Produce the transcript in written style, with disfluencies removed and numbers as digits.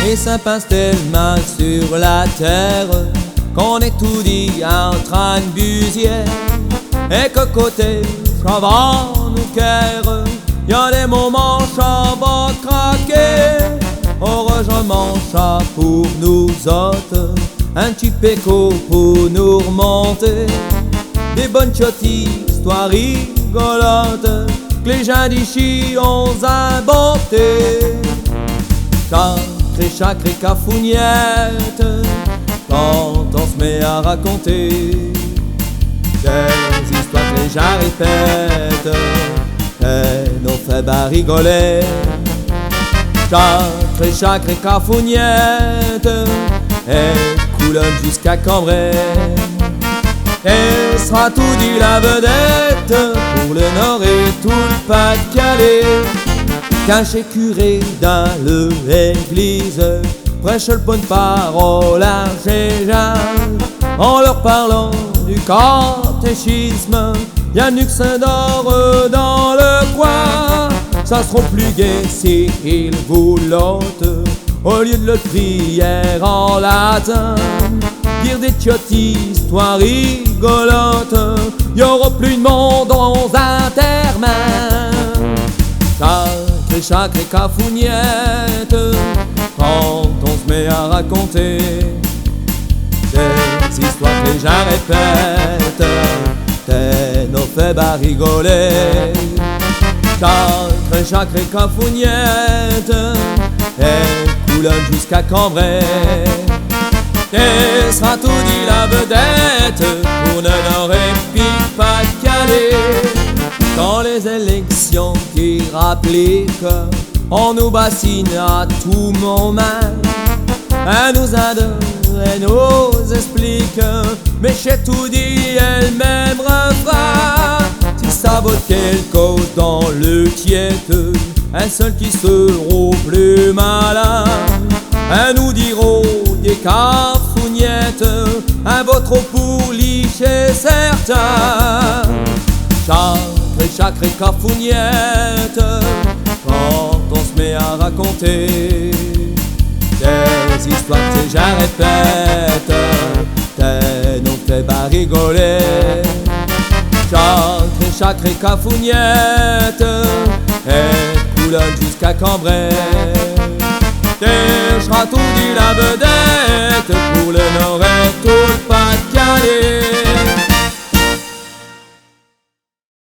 Et ça passe tellement sur la terre qu'on est tout dit en train de busier. Et que côté ça va nous guerre, y'a des moments ça va craquer. Heureusement ça pour nous autres, un petit péco pour nous remonter. Des bonnes chotties, histoires rigolotes que les gens d'ici ont inventé. Sacré cafouniette, quand on se met à raconter des histoires que les gens répètent et nous fait bas rigoler. Sacré cafouniette et coulonne jusqu'à Cambrai. Et sera tout dit la vedette pour le Nord et tout le Pas-de-Calais. Caché curé dans l'église, prêche le bonne parole à ces gens, en leur parlant du catéchisme. Y'a nu que ça dort dans le coin, ça sera plus gai s'il vous l'ôte, au lieu de le prière en latin. Dire des tiotis, histoires rigolotes, y'aura plus de monde dans un terme. Sacré cafouniette, quand on se met à raconter des histoires que les gens répètent, t'es nos fait bas rigoler. Sacré cafouniette et coulonne jusqu'à Cambrai. Et sera tout dit la vedette pour le Nord et puis Pas-de-Calais. Dans les élections qui rappliquent, on nous bassine à tout moment. Elle nous adore, elle nous explique, mais chez tout dit elle même refrain. Si ça vaut quelque chose dans le tiède, un seul qui seront plus malin. Elle nous diront des cafougnettes, un vote trop pour licher certains. Sacré cafouniette, quand on se met à raconter des histoires que les gens répètent, t'es nous fait bas rigoler. Sacré cafouniette et coulonne jusqu'à Cambrai. T'es sera tout dit la vedette pour le Nord et tout le Pas-de-Calais.